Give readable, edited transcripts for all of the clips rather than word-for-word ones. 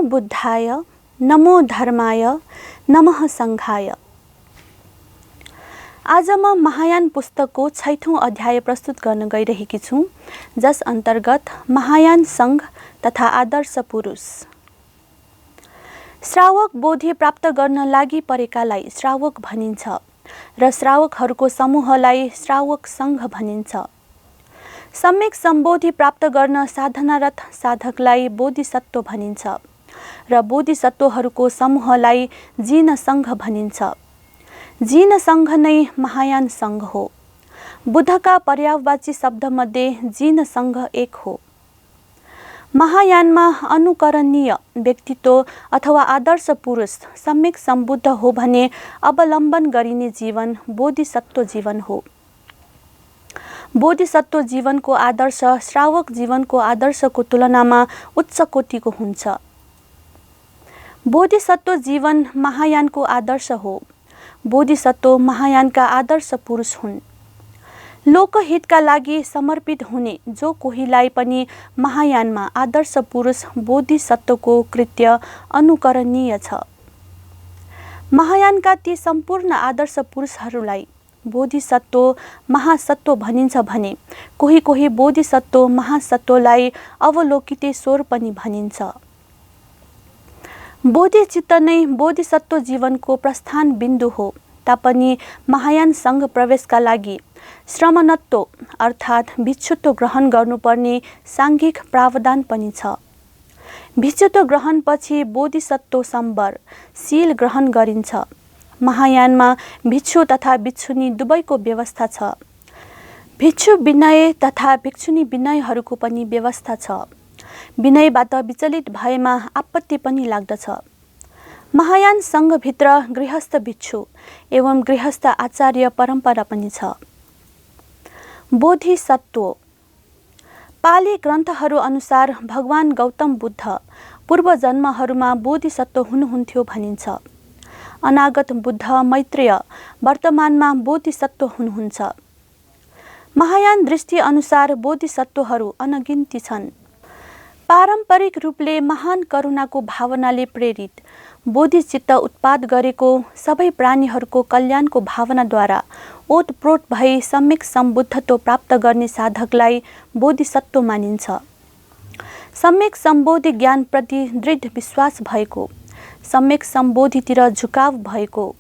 बुद्धाय, नमो धर्माय, नमः सङ्घाय। आज म महायान पुस्तकको 6औं अध्याय प्रस्तुत गर्न गइरहेकी छु, जस अन्तर्गत महायान सङ्घ तथा आदर्श पुरुष। श्रावक बोधि प्राप्त गर्न लागि परेकालाई श्रावक भनिन्छ र श्रावकहरूको समूहलाई श्रावक सङ्घ भनिन्छ। सम्यक सम्बोधि प्राप्त गर्न साधनारत साधकलाई बोधिसत्व भनिन्छ र बोधिसत्वहरूको समूहलाई जिन सङ्घ भनिन्छ। जिन सङ्घ नै महायान सङ्घ हो। बुद्धका पर्यायवाची शब्दमध्ये जिन सङ्घ एक हो। महायानमा अनुकरणीय व्यक्तित्व अथवा आदर्श पुरुष सम्यक सम्बुद्ध हो भने अवलम्बन गरिने जीवन बोधिसत्व जीवन हो। बोधिसत्व जीवनको आदर्श श्रावक जीवनको आदर्शको तुलनामा उच्च कोटिको हुन्छ। बोधिसत्व जीवन महायानको आदर्श हो। बोधिसत्व महायानका आदर्श पुरुष हुन्। लोकहितका लागि समर्पित हुने जो कोहीलाई पनि महायानमा आदर्श पुरुष बोधिसत्वको कृत्य अनुकरणीय छ। महायानका ती सम्पूर्ण आदर्श पुरुषहरूलाई बोधिसत्व महासत्व भनिन्छ भने कोही कोही बोधिसत्व महासत्वलाई अवलोकितेश्वर पनि भनिन्छ। बोधिचित्त नै बोधिसत्व जीवनको प्रस्थान बिन्दु हो तापनि महायान सङ्घ प्रवेशका लागि श्रमणत्व अर्थात् भिक्षुत्व ग्रहण गर्नुपर्ने साङ्घिक प्रावधान पनि छ। भिक्षुत्व ग्रहणपछि बोधिसत्व सम्बर शील ग्रहण गरिन्छ। महायानमा भिक्षु तथा भिक्षुनी दुवैको व्यवस्था छ। भिक्षु विनय तथा भिक्षुनी विनयहरूको पनि व्यवस्था छ। विनयबाट विचलित भएमा आपत्ति पनि लाग्दछ। महायान सङ्घभित्र गृहस्थ भिक्षु एवं गृहस्थ आचार्य परम्परा पनि छ। बोधिसत्व पाली ग्रन्थहरू अनुसार भगवान गौतम बुद्ध पूर्व जन्महरूमा बोधिसत्व हुनुहुन्थ्यो भनिन्छ। अनागत बुद्ध मैत्रेय वर्तमानमा बोधिसत्व हुनुहुन्छ। महायान दृष्टि अनुसार बोधिसत्वहरू अनगिन्ती छन्। पारम्परिक रूपले महान करुणाको भावनाले प्रेरित बोधिचित्त उत्पाद गरेको सबै प्राणीहरूको कल्याणको भावनाद्वारा ओतप्रोत भई सम्यक सम्बुद्धत्व प्राप्त गर्ने साधकलाई बोधिसत्व मानिन्छ। सम्यक सम्बोधि ज्ञानप्रति दृढ विश्वास भएको, सम्यक सम्बोधितिर झुकाव भएको,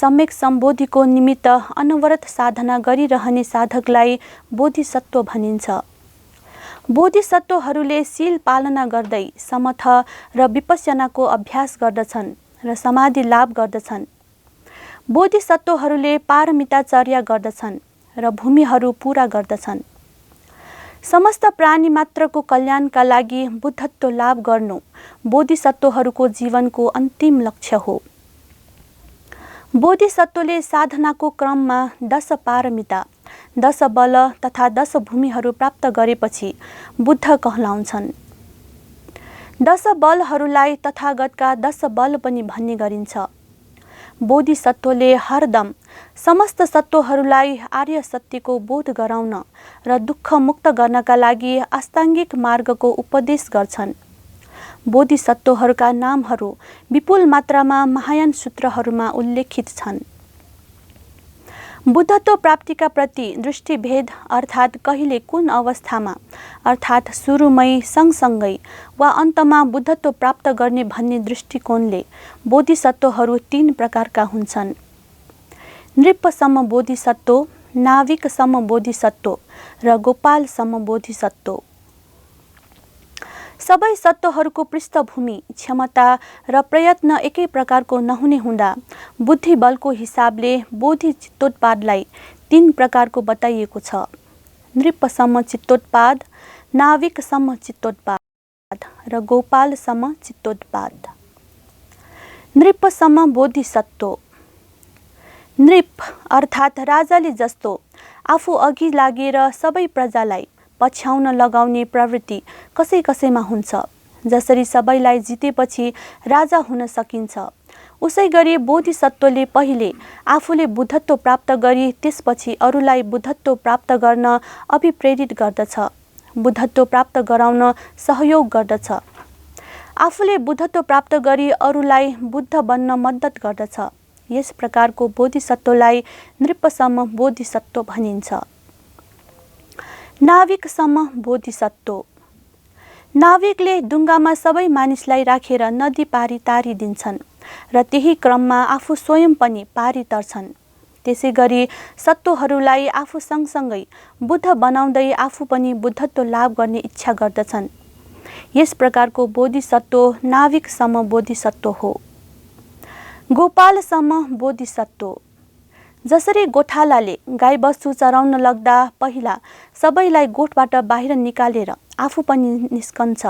सम्यक सम्बोधिको निमित्त अनवरत साधना गरिरहने साधकलाई बोधिसत्व भनिन्छ। बोधिसत्वहरूले शील पालना गर्दै समथ र विपस्यनाको अभ्यास गर्दछन् र समाधि लाभ गर्दछन्। बोधिसत्वहरूले पारमिताचर्या गर्दछन् र भूमिहरू पूरा गर्दछन्। समस्त प्राणी मात्रको कल्याणका लागि बुद्धत्व लाभ गर्नु बोधिसत्वहरूको जीवनको अन्तिम लक्ष्य हो। बोधिसत्वले साधनाको क्रममा 10 पारमिता, 10 बल तथा 10 भूमिहरू प्राप्त गरेपछि बुद्ध कहलाउँछन्। 10 बलहरूलाई तथागतका 10 बल पनि भन्ने गरिन्छ। बोधिसत्वले हरदम समस्त सत्वहरूलाई आर्य सत्यको बोध गराउन र दुःख मुक्त गर्नका लागि अष्टाङ्गिक मार्गको उपदेश गर्छन्। बोधिसत्वहरूका नामहरू विपुल मात्रामा महायान सूत्रहरूमा उल्लेखित छन्। बुद्धत्व प्राप्तिका प्रति दृष्टिभेद अर्थात् कहिले कुन अवस्थामा अर्थात् सुरुमै सँगसँगै वा अन्तमा बुद्धत्व प्राप्त गर्ने भन्ने दृष्टिकोणले बोधिसत्वहरू 3 प्रकारका हुन्छन्। नृपसम बोधिसत्व, नाविकसम बोधिसत्व र गोपालसम बोधिसत्व। सबै सत्वहरूको पृष्ठभूमि, क्षमता र प्रयत्न एकै प्रकारको नहुने हुँदा बुद्धि बलको हिसाबले बोधि चित्तोत्पादलाई 3 प्रकारको बताइएको छ। नृपसम चित्तोत्पाद, नाविकसम चित्तोत्पाद र गोपालसम चित्तोत्पाद। नृपसम बोधिसत्व। नृप अर्थात् राजाले जस्तो आफू अघि लागेर सबै प्रजालाई पछ्याउन लगाउने प्रवृत्ति कसै कसैमा हुन्छ। जसरी सबैलाई जितेपछि राजा हुन सकिन्छ, उसै गरी बोधिसत्वले पहिले आफूले बुद्धत्व प्राप्त गरी त्यसपछि अरूलाई बुद्धत्व प्राप्त गर्न अभिप्रेरित गर्दछ, बुद्धत्व प्राप्त गराउन सहयोग गर्दछ। आफूले बुद्धत्व प्राप्त गरी अरूलाई बुद्ध बन्न मद्दत गर्दछ। यस प्रकारको बोधिसत्वलाई नृपसम बोधिसत्व भनिन्छ। नाविकसम बोधिसत्व। नाविकले डुङ्गामा सबै मानिसलाई राखेर नदी पारी तारिदिन्छन् र त्यही क्रममा आफू स्वयं पनि पारी तर्छन्। त्यसै गरी सत्वहरूलाई आफू सँगसँगै बुद्ध बनाउँदै आफू पनि बुद्धत्व लाभ गर्ने इच्छा गर्दछन्। यस प्रकारको बोधिसत्व नाविकसम बोधिसत्व हो। गोपालसम बोधिसत्व। जसरी गोठालाले गाईबस्तु चराउन लाग्दा पहिला सबैलाई गोठबाट बाहिर निकालेर आफू पनि निस्कन्छ,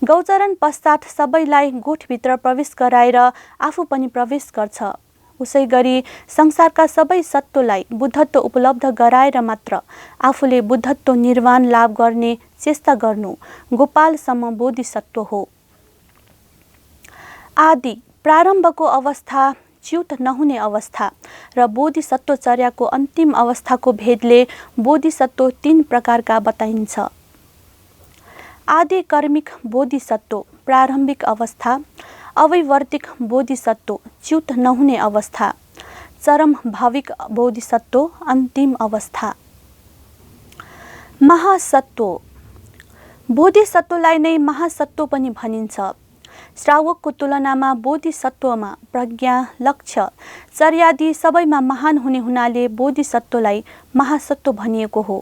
गौचरण पश्चात सबैलाई गोठभित्र प्रवेश गराएर आफू पनि प्रवेश गर्छ, उसै गरी संसारका सबै सत्वलाई बुद्धत्व उपलब्ध गराएर मात्र आफूले बुद्धत्व निर्वाण लाभ गर्ने चेष्टा गर्नु गोपालसम बोधिसत्व हो। आदि प्रारम्भको अवस्था, च्युत नहुने अवस्था र बोधिसत्वचर्याको अन्तिम अवस्थाको भेदले बोधिसत्व 3 प्रकारका बताइन्छ। आदि कर्मिक बोधिसत्व प्रारम्भिक अवस्था, अवैवर्तिक बोधिसत्व च्युत नहुने अवस्था, चरम भाविक बोधिसत्व अन्तिम अवस्था। महासत्व। बोधिसत्वलाई नै महासत्व पनि भनिन्छ। श्रावकको तुलनामा बोधिसत्वमा प्रज्ञा, लक्ष्य, चर्यादि सबैमा महान हुने हुनाले बोधिसत्वलाई महासत्व भनिएको हो।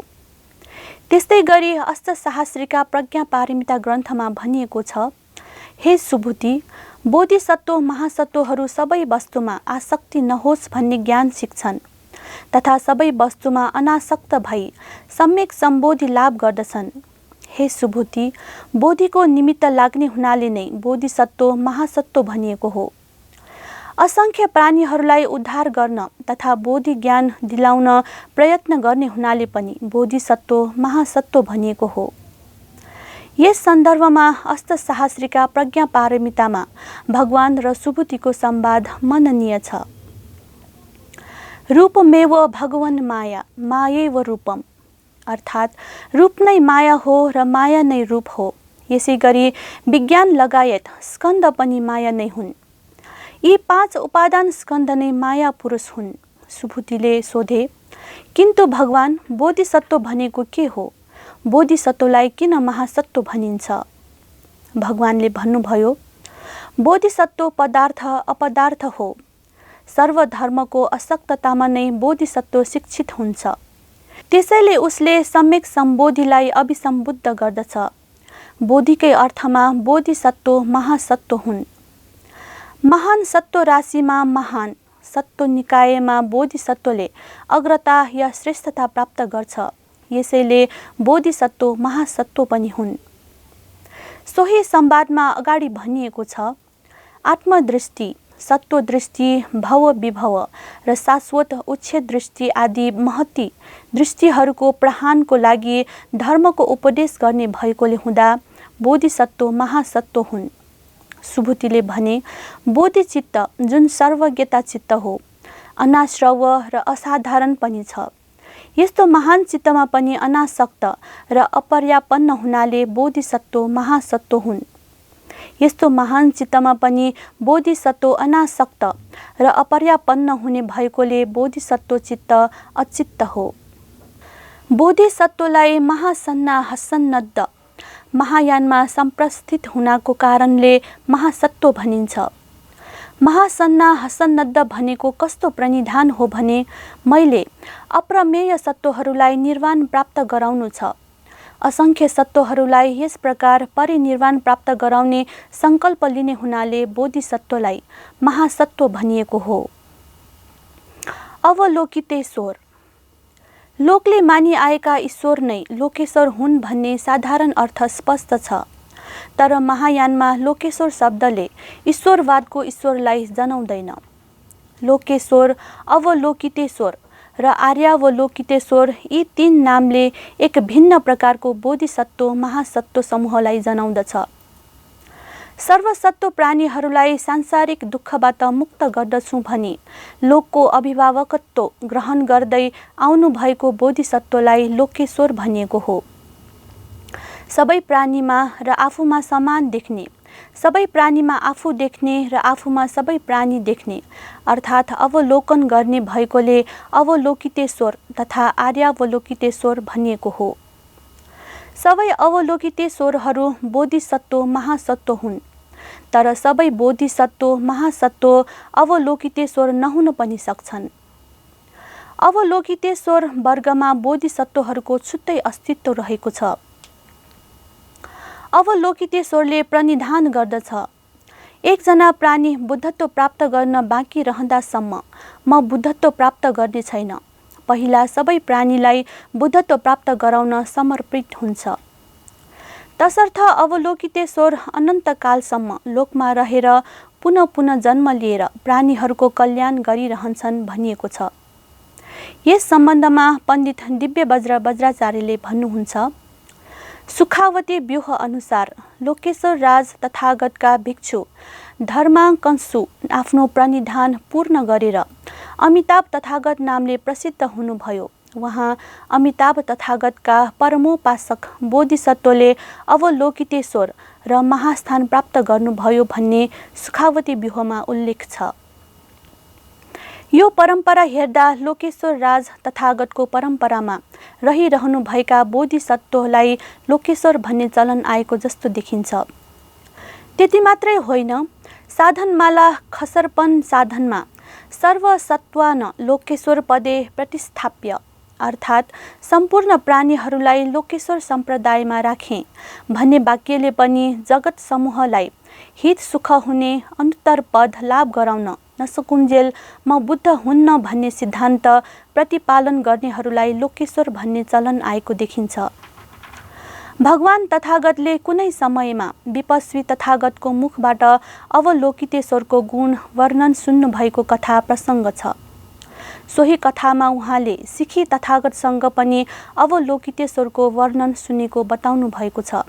त्यस्तै गरी अष्टसहस्रिका प्रज्ञा पारमिता ग्रन्थमा भनिएको छ, हे सुबुद्धि, बोधिसत्व महासत्वहरू सबै वस्तुमा आसक्ति नहोस् भन्ने ज्ञान सिक्छन् तथा सबै वस्तुमा अनासक्त भई सम्यक सम्बोधि लाभ गर्दछन्। हे सुबुद्धि, बोधिको निमित्त लाग्ने हुनाले नै बोधिसत्व महासत्व भनिएको हो। असंख्य प्राणीहरूलाई उद्धार गर्न तथा बोधि ज्ञान दिलाउन प्रयत्न गर्ने हुनाले पनि बोधिसत्व महासत्व भनिएको हो। यस सन्दर्भमा अष्टसहस्रिका प्रज्ञा पारमितामा भगवान र सुबुद्धिको संवाद मननीय छ। रूपमेव भगवन् माया, मायैव रूपम, अर्थात् रूप नै माया हो र माया नै रूप हो। यसै गरी विज्ञान लगायत स्कन्द पनि माया नै हुन्। यी 5 उपादान स्कन्द नै माया पुरुष हुन्। सुबुद्धिले सोधे, किन्तु भगवान, बोधिसत्व भनेको के हो? बोधिसत्वलाई किन महासत्व भनिन्छ? भगवानले भन्नुभयो, बोधिसत्व पदार्थ अपदार्थ हो। सर्वधर्मको असक्ततामा नै बोधिसत्व शिक्षित हुन्छ। त्यसैले उसले सम्यक सम्बोधिलाई अभिसम्बुद्ध गर्दछ। बोधिकै अर्थमा बोधिसत्व महासत्व हुन्। महान सत्व राशिमा महान सत्व निकायमा बोधिसत्वले अग्रता या श्रेष्ठता प्राप्त गर्छ। यसैले बोधिसत्व महासत्व पनि हुन्। सोही संवादमा अगाडि भनिएको छ, आत्मदृष्टि, सत्वदृष्टि, भव विभव र शाश्वत उच्छेद दृष्टि आदि महती दृष्टिहरूको प्रहानको लागि धर्मको उपदेश गर्ने भएकोले हुँदा बोधिसत्व महासत्व हुन्। सुबुद्धिले भने, बोधिचित्त जुन सर्वज्ञता चित्त हो, अनाश्रव र असाधारण पनि छ। यस्तो महान चित्तमा पनि अनासक्त र अपर्यापन्न हुनाले बोधिसत्व महासत्व हुन्। यस्तो महान चित्तमा पनि बोधिसत्व अनासक्त र अपर्यापन्न हुने भएकोले बोधिसत्व चित्त अचित्त हो। बोधिसत्वलाई महासन्ना हसन्नद्ध महायानमा संप्रस्थित हुनाको कारणले महासत्व भनिन्छ। महासन्ना हसन्नद्ध भनेको कस्तो प्रणिधान हो भने, मैले अप्रमेय सत्वहरूलाई निर्वाण प्राप्त गराउनु छ। असंख्य सत्वहरूलाई यस प्रकार परिनिर्वाण प्राप्त गराउने संकल्प लिने हुनाले बोधिसत्वलाई महासत्व भनिएको हो। अवलोकितेश्वर। लोकले मानिआएका ईश्वर नै लोकेश्वर हुन् भन्ने साधारण अर्थ स्पष्ट छ। तर महायानमा लोकेश्वर शब्दले ईश्वरवादको ईश्वरलाई जनाउँदैन। लोकेश्वर, अवलोकितेश्वर र आर्यावलोकितेश्वर यी 3 नामले एक भिन्न प्रकारको बोधिसत्व महासत्व समूहलाई जनाउँदछ। सर्वसत्व प्राणीहरूलाई सांसारिक दुःखबाट मुक्त गर्दछु भनी लोकको अभिभावकत्व ग्रहण गर्दै आउनु भएको बोधिसत्वलाई लोकेश्वर भनिएको हो। सबै प्राणीमा र आफूमा समान देख्ने सबै प्राणीमा आफू देख्ने र आफूमा सबै प्राणी देख्ने अर्थात् अवलोकन गर्ने भएकोले अवलोकितेश्वर तथा आर्यावलोकितेश्वर भनिएको हो। सबै अवलोकितेश्वरहरू बोधिसत्व महासत्व हुन्, तर सबै बोधिसत्व महासत्व अवलोकितेश्वर नहुन पनि सक्छन्। अवलोकितेश्वर वर्गमा बोधिसत्वहरूको छुट्टै अस्तित्व रहेको छ। अवलोकितेश्वरले प्रणिधान गर्दछ, एकजना प्राणी बुद्धत्व प्राप्त गर्न बाँकी रहँदासम्म म बुद्धत्व प्राप्त गर्ने छैन। पहिला सबै प्राणीलाई बुद्धत्व प्राप्त गराउन समर्पित हुन्छ। तसर्थ अवलोकितेश्वर अनन्तकालसम्म लोकमा रहेर पुनः पुनः जन्म लिएर प्राणीहरूको कल्याण गरिरहन्छन् भनिएको छ। यस सम्बन्धमा पण्डित दिव्य वज्राचार्यले भन्नुहुन्छ, सुखावती व्यूह अनुसार लोकेश्वर राज तथागतका भिक्षु धर्माकंसु आफ्नो प्रणिधान पूर्ण गरेर अमिताभ तथागत नामले प्रसिद्ध हुनुभयो। उहाँ अमिताभ तथागतका परमोपासक बोधिसत्वले अवलोकितेश्वर र महास्थान प्राप्त गर्नुभयो भन्ने सुखावती व्यूहमा उल्लेख छ। यो परम्परा हेर्दा लोकेश्वर राज तथागतको परम्परामा रहिरहनु भएका बोधिसत्वलाई लोकेश्वर भन्ने चलन आएको जस्तो देखिन्छ। त्यति मात्रै होइन, साधनमाला खसर्पण साधनमा सर्वसत्वान लोकेश्वर पदे प्रतिस्थाप्य अर्थात् सम्पूर्ण प्राणीहरूलाई लोकेश्वर सम्प्रदायमा राखे भन्ने वाक्यले पनि जगत समूहलाई हित सुख हुने अनुत्तर पद लाभ गराउन नसकुन्जेल म बुद्ध हुन्न भन्ने सिद्धान्त प्रतिपालन गर्नेहरूलाई लोकेश्वर भन्ने चलन आएको देखिन्छ। भगवान तथागतले कुनै समयमा विपस्वी तथागतको मुखबाट अवलोकितेश्वरको गुण वर्णन सुन्नु भएको कथा प्रसङ्ग छ। सोही कथामा उहाँले सिखी तथागतसँग पनि अवलोकितेश्वरको वर्णन सुनेको बताउनु भएको छ।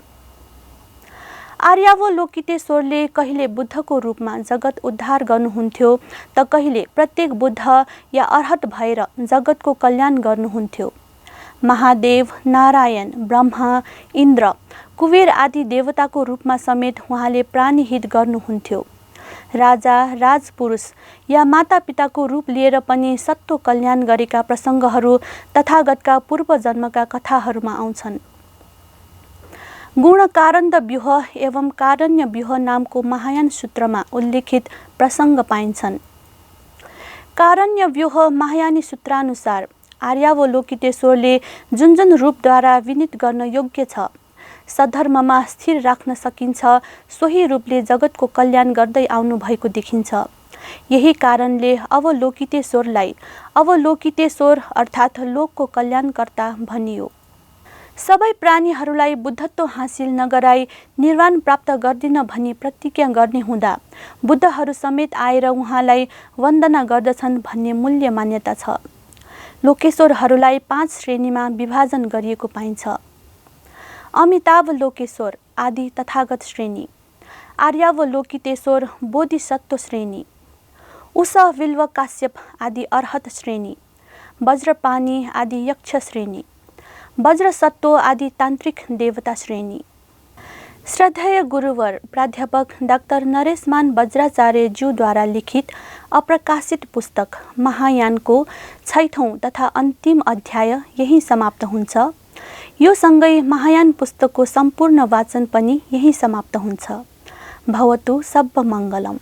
आर्यावलोकितेश्वरले कहिले बुद्धको रूपमा जगत उद्धार गर्नुहुन्थ्यो त कहिले प्रत्येक बुद्ध या अर्हत भएर जगतको कल्याण गर्नुहुन्थ्यो। महादेव, नारायण, ब्रह्मा, इन्द्र, कुबेर आदि देवताको रूपमा समेत उहाँले प्राणीहित गर्नुहुन्थ्यो। राजा, राजपुरुष या मातापिताको रूप लिएर पनि सत्व कल्याण गरेका प्रसङ्गहरू तथागतका पूर्व जन्मका कथाहरूमा आउँछन्। गुणकारन्द व्यूह एवं कारण्य व्यूह नामको महायान सूत्रमा उल्लेखित प्रसङ्ग पाइन्छन्। कारण्य व्यूह महायानी सूत्रानुसार आर्यावलोकितेश्वरले जुन जुन रूपद्वारा विनित गर्न योग्य छ, सधर्ममा स्थिर राख्न सकिन्छ, सोही रूपले जगतको कल्याण गर्दै आउनु भएको देखिन्छ। यही कारणले अवलोकितेश्वरलाई अवलोकितेश्वर अर्थात् लोकको कल्याणकर्ता भनियो। सबै प्राणीहरूलाई बुद्धत्व हासिल नगराई निर्वाण प्राप्त गर्दिन भनी प्रतिज्ञा गर्ने हुँदा बुद्धहरू समेत आएर उहाँलाई वन्दना गर्दछन् भन्ने मूल्य मान्यता छ। लोकेश्वरहरूलाई 5 श्रेणीमा विभाजन गरिएको पाइन्छ। अमिताभ लोकेश्वर आदि तथागत श्रेणी, आर्यावलोकितेश्वर बोधिसत्व श्रेणी, उष विल्व काश्यप आदि अर्हत श्रेणी, वज्रपाणि आदि यक्ष श्रेणी, वज्रसत्व आदि तान्त्रिक देवता श्रेणी। श्रद्धेय गुरुवर प्राध्यापक डाक्टर नरेशमान वज्राचार्य ज्यूद्वारा लिखित अप्रकाशित पुस्तक महायानको 6औं तथा अन्तिम अध्याय यही समाप्त हुन्छ। यो सँगै महायान पुस्तकको सम्पूर्ण वाचन पनि यही समाप्त हुन्छ। भवतु सब मङ्गलम।